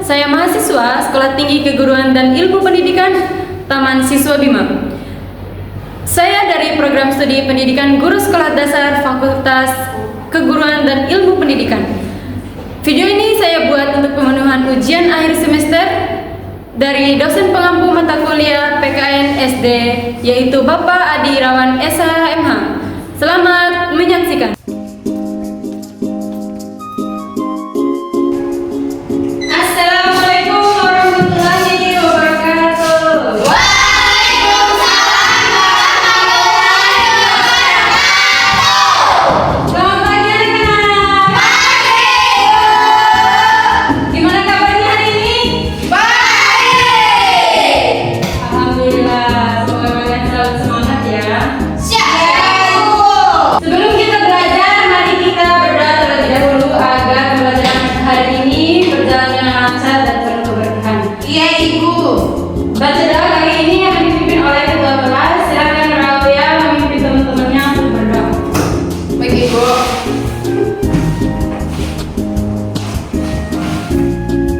saya mahasiswa Sekolah Tinggi Keguruan dan Ilmu Pendidikan Taman Siswa Bima. Saya dari program studi pendidikan guru sekolah dasar Fakultas Keguruan dan Ilmu Pendidikan. Video ini saya buat untuk pemenuhan ujian akhir semester dari dosen pengampu mata kuliah PKN SD, yaitu Bapak Adi Irawan SHMH. Selamat menyaksikan.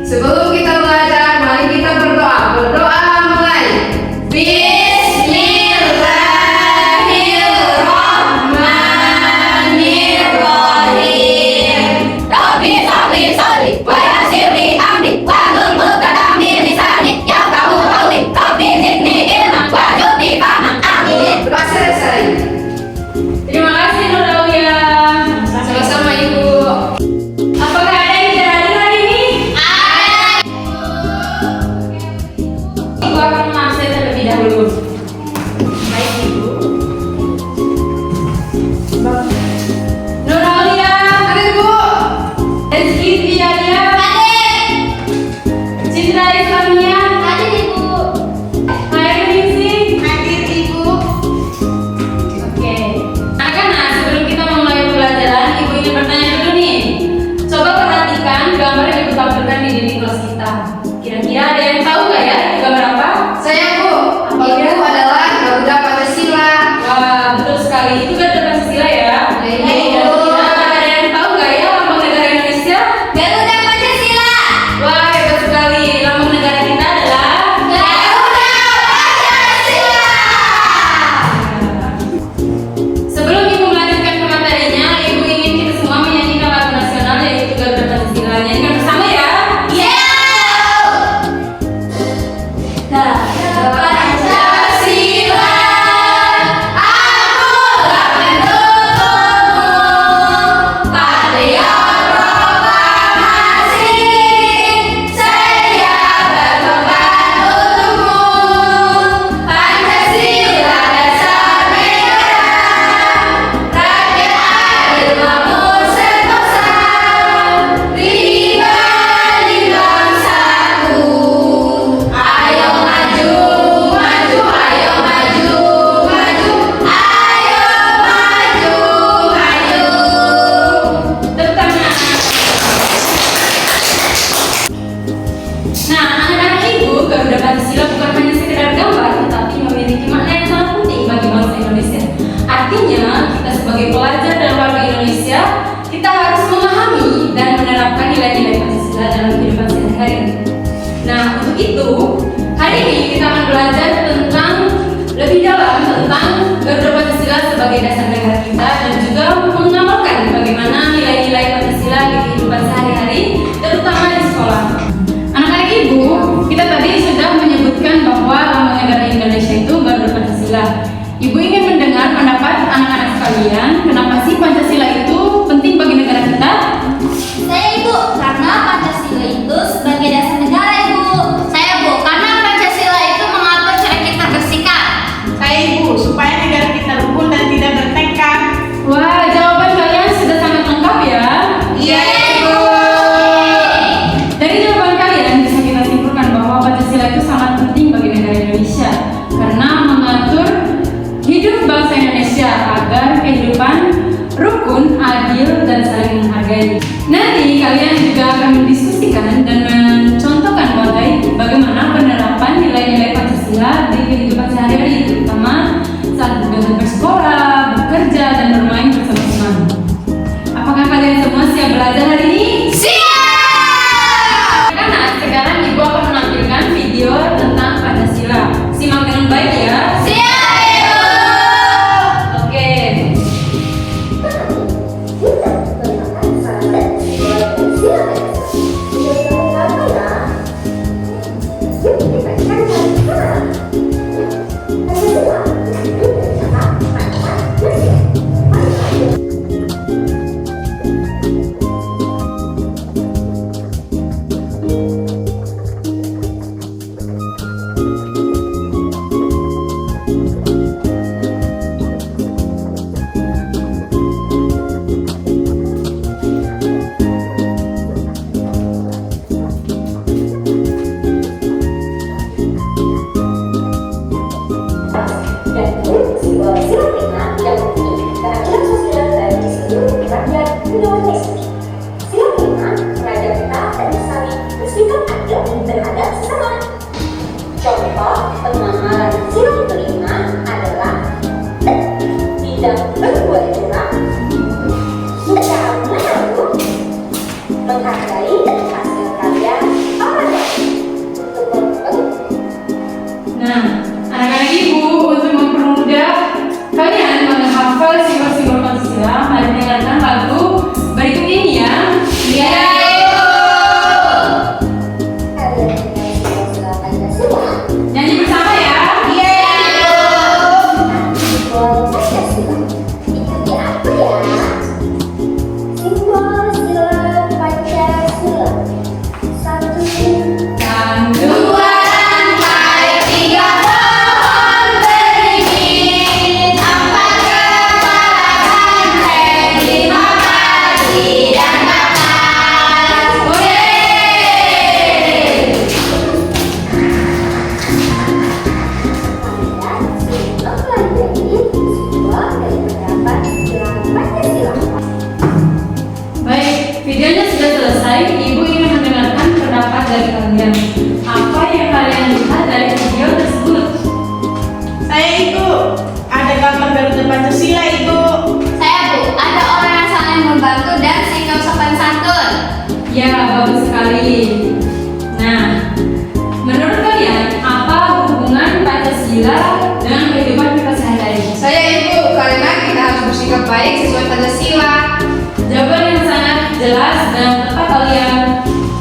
Sebelum kita belajar, mari kita berdoa. Berdoa mulai. Bismillahirrahmanirrahim. Rabbi sholli sholli wa yassirli amri wa nur muqaddami lisani ya kamu qawli Rabbi zidni ilman wa zidni fahman. Amin. Berdoa selesai. Terima kasih Nur Aulia. Sama-sama Ibu. Apakah ada yang tidak hadir hari ini? Ibu akan mengabsen terlebih dahulu. Baik Ibu. Nur Aulia. Hadir Bu. Rizky Triadia. Hadir. Citra Islamia. Hadir Ibu. Hairunisi. Hadir Ibu. Oke. Anak-anak, sebelum kita memulai pelajaran, Ibu ingin bertanya dulu nih. Coba perhatikan gambar yang Ibu tampilkan di dinding kelas kita. Kira-kira ada yang tahu nggak ya itu gambar apa? Saya Bu. Apa Ibu ya? adalah Garuda Pancasila. Wah, betul sekali. Itu Garuda Pancasila ya. Iya, Iya. Ibu. Nah, ada yang tahu nggak ya lambang negara Indonesia? Garuda Pancasila. Wah, hebat sekali. Lambang negara kita adalah Garuda Pancasila. Sebelum Ibu melanjutkan ke materinya, Ibu ingin kita semua menyanyikan lagu nasional yaitu Garuda Pancasila. Nyanyikan bersama ya. Garuda Pancasila, akulah pendukungmu. Patriot proklamasi, saya berkorban untukmu. Pancasila dasar negara, rakyat adil makmur sentosa, pribadi bangsaku. Ayo maju, maju, ayo maju, maju, ayo maju, maju. Tepuk tangan. Nah, anak-anak Ibu, Garuda Pancasila bukan hanya sekedar gambar, tetapi memiliki makna yang sangat penting bagi bangsa Indonesia. Artinya, kita sebagai pelajar dan warga Indonesia, kita harus memahami dan menerapkan nilai-nilai Pancasila dalam kehidupan sehari-hari. Nah, untuk itu, hari ini kita akan belajar tentang lebih dalam tentang Garuda Pancasila sebagai dasar negara kita dan juga mengamalkan bagaimana nilai-nilai Pancasila di kehidupan sehari-hari, terutama di sekolah. Anak-anak Ibu, kita tadi sudah menyebutkan bahwa lambang negara Indonesia itu Garuda Pancasila. Ibu ingin mendengar pendapat anak-anak sekalian, kenapa sih Pancasila itu penting bagi negara kita? Saya Ibu, karena Pancasila itu sebagai dasar negara Ibu. Saya Bu, karena Pancasila itu mengatur cara kita bersikap. Saya Ibu, supaya negara kita rukun dan tidak bertengkar. Wah, jawaban kalian sudah sangat lengkap ya. Iya Ibu. dari kalian. Apa yang kalian lihat dari video tersebut? Saya Ibu, ada gambar Garuda Pancasila Ibu. Saya Bu, ada orang yang saling membantu dan sikap sopan santun. Ya, bagus sekali. Nah, menurut kalian apa hubungan Pancasila dengan kehidupan kita sehari-hari? Saya Ibu, karena kita harus bersikap baik sesuai Pancasila. Jawaban yang sangat jelas dan tepat kalian.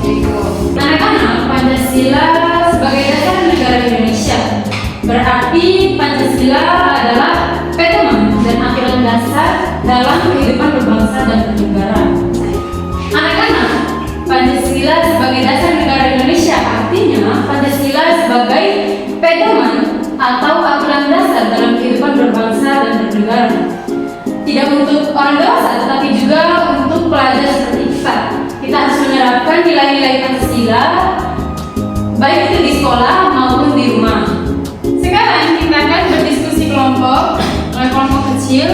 Ibu. Anak-anak, Pancasila sebagai dasar negara Indonesia. Berarti Pancasila adalah pedoman dan aturan dasar dalam kehidupan berbangsa dan bernegara. Anak-anak, Pancasila sebagai dasar negara Indonesia artinya Pancasila sebagai pedoman atau aturan dasar dalam kehidupan berbangsa dan bernegara. Tidak untuk orang dewasa, tetapi juga untuk pelajar seperti kita. Kita harus menerapkan nilai-nilai Pancasila, baik itu di sekolah maupun di rumah. Sekarang kita akan berdiskusi kelompok oleh kelompok kecil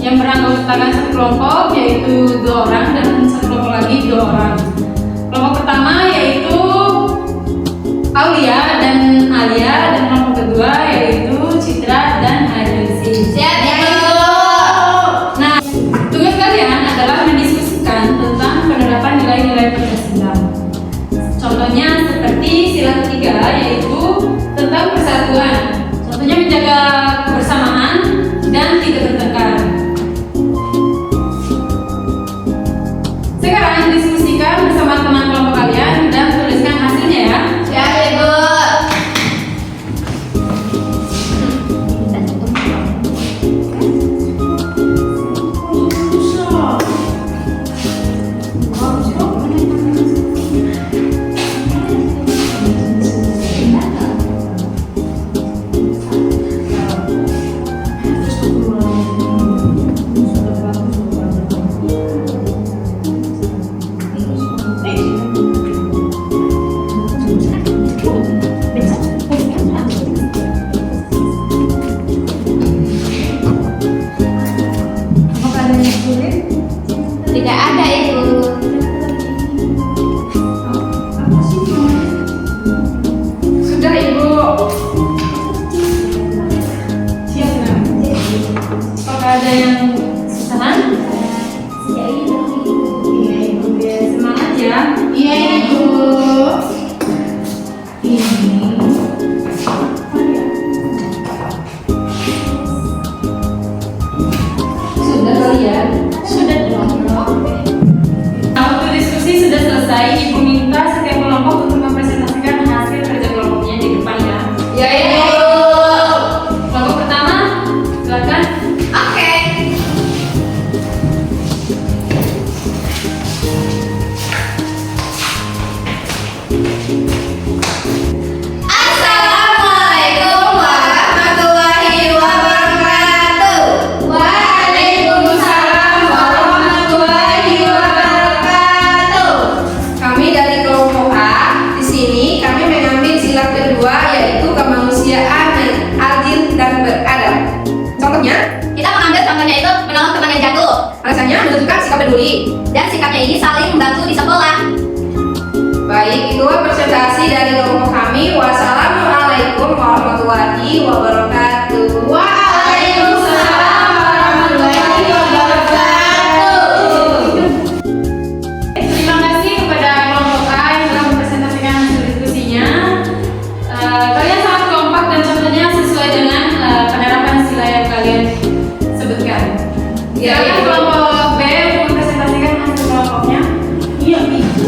yang beranggotakan satu kelompok yaitu 2 orang dan satu kelompok lagi 2 orang. Kelompok pertama yaitu Aulia dan Alia dan kelompok kedua yaitu Citra dan Ailensi. Siap Ibu. Nah, tugas kalian adalah mendiskusikan tentang penerapan nilai-nilai Pancasila. Contohnya seperti sila ketiga yaitu tentang persatuan. Contohnya menjaga kebersamaan dan tidak bertengkar. Sekarang diskusikan bersama teman kelompok kalian dan tuliskan hasilnya ya. Siap Ibu. Apakah ada yang sulit? Tidak ada Ibu. Sudah Ibu. Siap nggak? Apakah ada yang susahan? Iya Ibu. Semangat ya. Iya Ibu. Sudah kalian? Sudah dong. Nah, waktu diskusi sudah selesai. Ibu minta setiap kelompok untuk mempresentasikan hasil kerja kelompoknya di depan ya. Ya Ibu. Kelompok pertama, silakan. Oke. Assalamualaikum warahmatullahi wabarakatuh. Waalaikumsalam warahmatullahi wabarakatuh. Kami dari kelompok A. Di sini kami mengambil sila kedua yaitu kemanusiaan yang adil dan beradab. Contohnya, Kita mengambil contohnya itu menolong teman yang jatuh. alasannya menunjukkan sikap peduli. Dan sikapnya ini saling membantu di sekolah. Baik, itulah presentasi dari kelompok kami. Wassalamualaikum warahmatullahi wabarakatuh. Waalaikumsalam warahmatullahi wabarakatuh. Terima kasih kepada kelompok A yang telah mempresentasikan hasil diskusinya. Kalian sangat kompak dan contohnya sesuai dengan penerapan sila yang kalian sebutkan. Ya, Silakan Ibu. kelompok B untuk mempresentasikan hasil kelompoknya. Iya Ibu.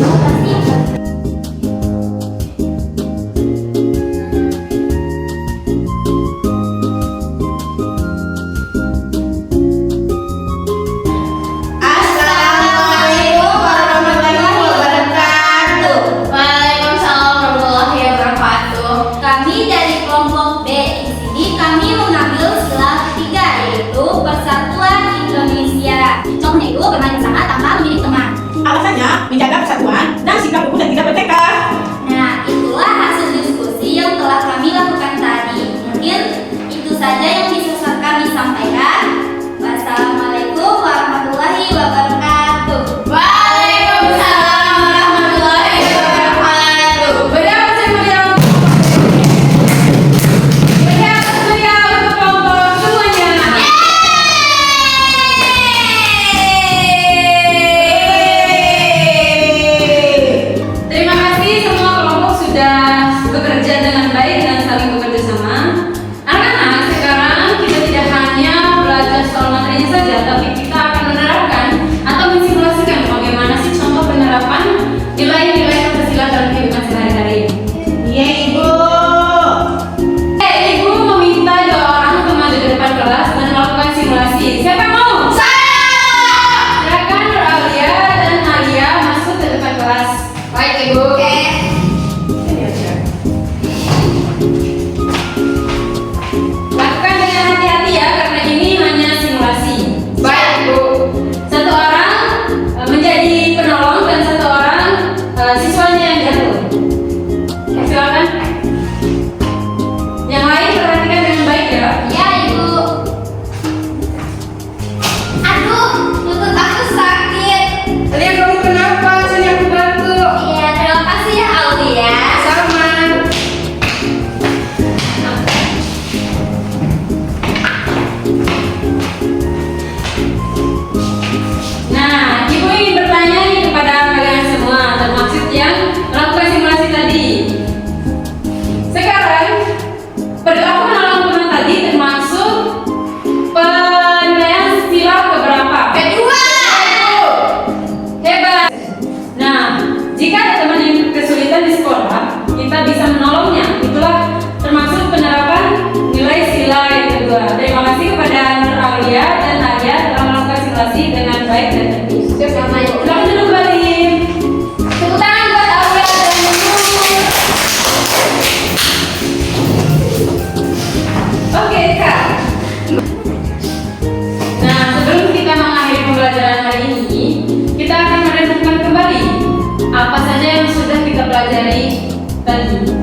baik dan teknis. Siapa Ibu? Silakan duduk kembali. Tepuk tangan buat Aurel dan Nunur. Oke Kak. Nah, sebelum kita mengakhiri pembelajaran hari ini, kita akan merenungkan kembali apa saja yang sudah kita pelajari tadi.